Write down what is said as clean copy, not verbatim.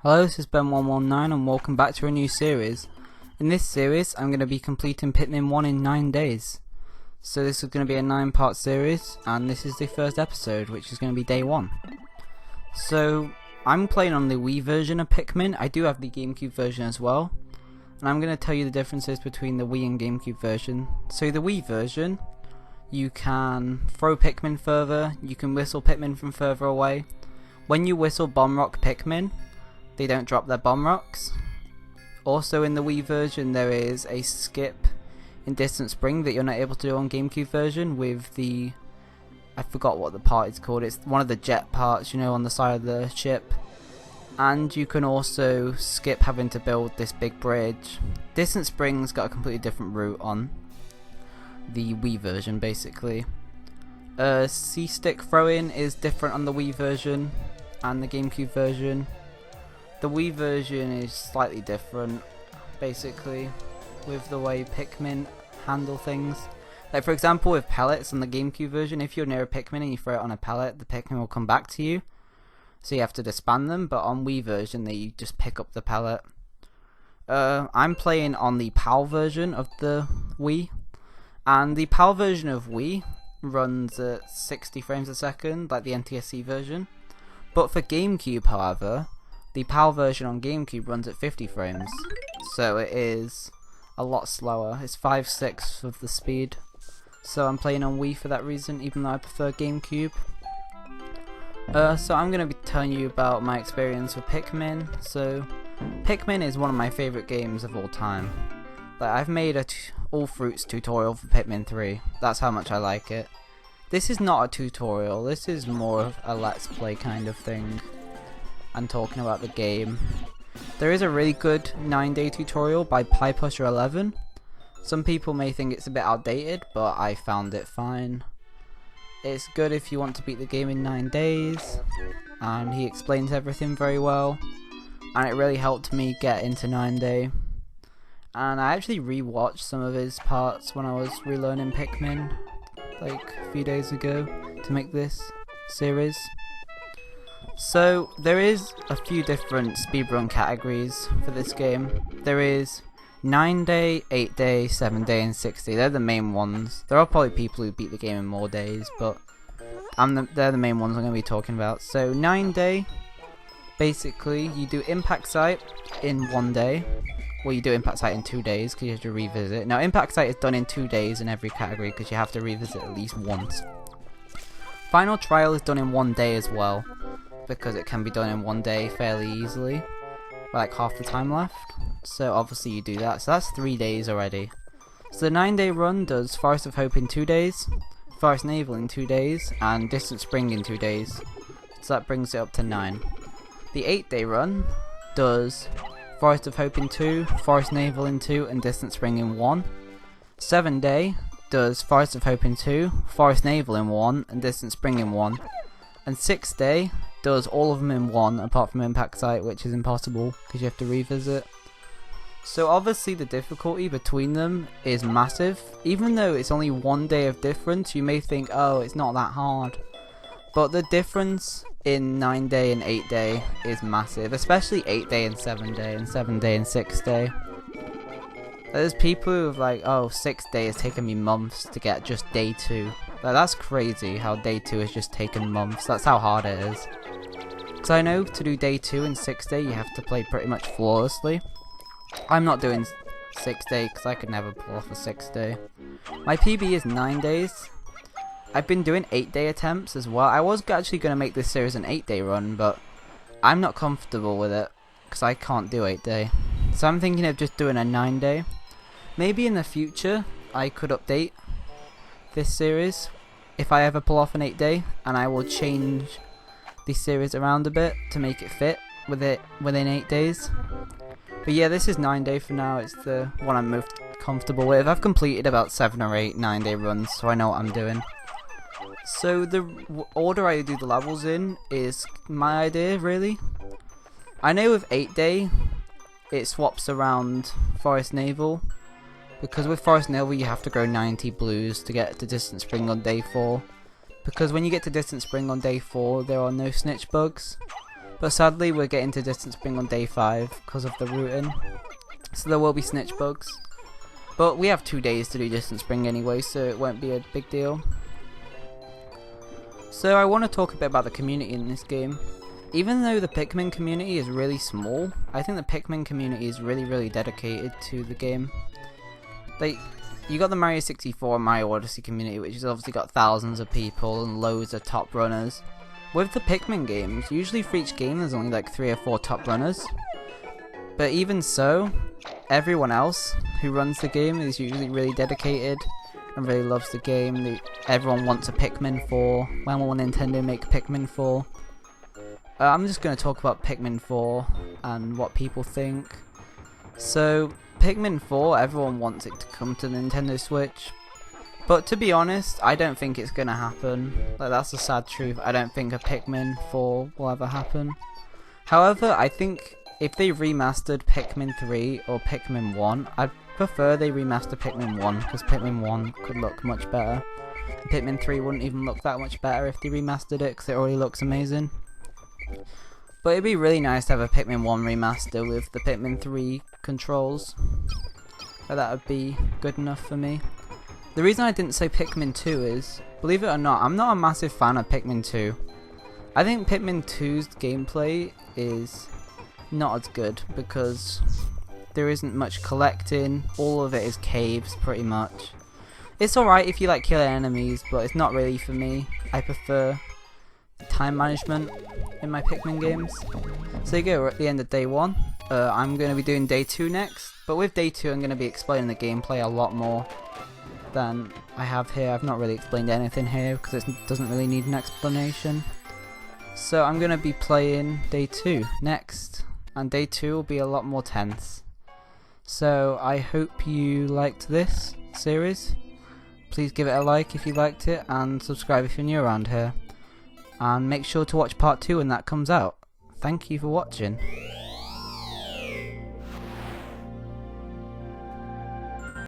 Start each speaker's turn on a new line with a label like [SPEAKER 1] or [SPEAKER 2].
[SPEAKER 1] Hello, this is Ben119 and welcome back to a new series. In this series, I'm going to be completing Pikmin 1 in 9 days. So this is going to be a 9-part series, and this is the first episode, which is going to be Day 1. So, I'm playing on the Wii version of Pikmin. I do have the GameCube version as well. And I'm going to tell you the differences between the Wii and GameCube version. So the Wii version, you can throw Pikmin further, you can whistle Pikmin from further away. When you whistle Bomb Rock Pikmin, they don't drop their bomb rocks. Also in the Wii version there is a skip in Distant Spring that you're not able to do on GameCube version with the, I forgot what the part is called, it's one of the jet parts, you know, on the side of the ship. And you can also skip having to build this big bridge. Distant Spring's got a completely different route on the Wii version basically. C-stick throwing is different on the Wii version and the GameCube version. The Wii version is slightly different, basically, with the way Pikmin handle things. Like for example with pellets on the GameCube version, if you're near a Pikmin and you throw it on a pellet, the Pikmin will come back to you. So you have to disband them, but on Wii version they just pick up the pellet. I'm playing on the PAL version of the Wii, and the PAL version of Wii runs at 60 frames a second, like the NTSC version. But for GameCube, however, the PAL version on GameCube runs at 50 frames, so it is a lot slower. It's 5/6 of the speed. So I'm playing on Wii for that reason, even though I prefer GameCube. So I'm going to be telling you about my experience with Pikmin. So Pikmin is one of my favourite games of all time. Like, I've made a all fruits tutorial for Pikmin 3. That's how much I like it. This is not a tutorial, this is more of a let's play kind of thing. And talking about the game. There is a really good 9-day tutorial by PiePusher11. Some people may think it's a bit outdated, but I found it fine. It's good if you want to beat the game in 9 days, and he explains everything very well, and it really helped me get into 9-day. And I actually rewatched some of his parts when I was relearning Pikmin, like a few days ago, to make this series. So there is a few different speedrun categories for this game. There is 9-day, 8-day, 7-day and 6-day. They're the main ones. There are probably people who beat the game in more days, but they're the main ones I'm going to be talking about. So 9-day, basically you do Impact Site in 1 day. Well, you do Impact Site in 2 days because you have to revisit. Now Impact Site is done in 2 days in every category because you have to revisit at least once. Final Trial is done in 1 day as well, because it can be done in 1 day fairly easily, with like half the time left. So obviously you do that, so that's 3 days already. So the 9-day run does Forest of Hope in 2 days, Forest Navel in 2 days, and Distant Spring in 2 days. So that brings it up to 9. The 8-day run does Forest of Hope in 2, Forest Navel in 2, and Distant Spring in 1. 7-day does Forest of Hope in 2, Forest Navel in 1, and Distant Spring in 1. And 6-day does all of them in 1, apart from Impact Site, which is impossible because you have to revisit. So obviously the difficulty between them is massive. Even though it's only 1 day of difference, you may think, oh, it's not that hard. But the difference in 9-day and 8-day is massive, especially 8-day and 7-day, and 7-day and 6-day. There's people who have like, oh, 6-day has taken me months to get just day 2. Like, that's crazy how day 2 has just taken months. That's how hard it is. Because I know to do day 2 and 6-day you have to play pretty much flawlessly. I'm not doing 6-day because I could never pull off a 6-day. My PB is 9 days. I've been doing 8-day attempts as well. I was actually going to make this series an 8-day run, but I'm not comfortable with it because I can't do 8-day. So I'm thinking of just doing a 9-day. Maybe in the future I could update this series if I ever pull off an 8-day, and I will change the series around a bit to make it fit with it within 8 days. But yeah, this is 9-day for now. It's the one I'm most comfortable with. I've completed about 7 or 8 9-day runs, so I know what I'm doing. So the order I do the levels in is my idea, really. I know with 8-day it swaps around Forest Navel, because with Forest Navel you have to grow 90 blues to get to Distant Spring on day 4. Because when you get to Distant Spring on day 4 there are no snitch bugs. But sadly we're getting to Distant Spring on day 5 because of the routing. So there will be snitch bugs. But we have 2 days to do Distant Spring anyway, so it won't be a big deal. So I want to talk a bit about the community in this game. Even though the Pikmin community is really small, I think the Pikmin community is really dedicated to the game. Like, you got the Mario 64 and Mario Odyssey community, which has obviously got thousands of people and loads of top runners. With the Pikmin games, usually for each game there's only like 3 or 4 top runners. But even so, everyone else who runs the game is usually really dedicated and really loves the game. Everyone wants a Pikmin 4. When will Nintendo make a Pikmin 4? I'm just going to talk about Pikmin 4 and what people think. So, Pikmin 4, everyone wants it to come to the Nintendo Switch. But to be honest, I don't think it's going to happen. Like, that's the sad truth. I don't think a Pikmin 4 will ever happen. However, I think if they remastered Pikmin 3 or Pikmin 1, I'd prefer they remaster Pikmin 1, because Pikmin 1 could look much better. Pikmin 3 wouldn't even look that much better if they remastered it, because it already looks amazing. But it'd be really nice to have a Pikmin 1 remaster with the Pikmin 3 controls. So that would be good enough for me. The reason I didn't say Pikmin 2 is, believe it or not, I'm not a massive fan of Pikmin 2. I think Pikmin 2's gameplay is not as good because there isn't much collecting. All of it is caves pretty much. It's alright if you like killing enemies, but it's not really for me. I prefer time management in my Pikmin games. So you go, we're at the end of day 1. I'm going to be doing day 2 next, but with day 2 I'm going to be explaining the gameplay a lot more than I have here. I've not really explained anything here because it doesn't really need an explanation. So I'm going to be playing day 2 next, and day 2 will be a lot more tense. So I hope you liked this series. Please give it a like if you liked it, and subscribe if you're new around here. And make sure to watch part 2 when that comes out. Thank you for watching.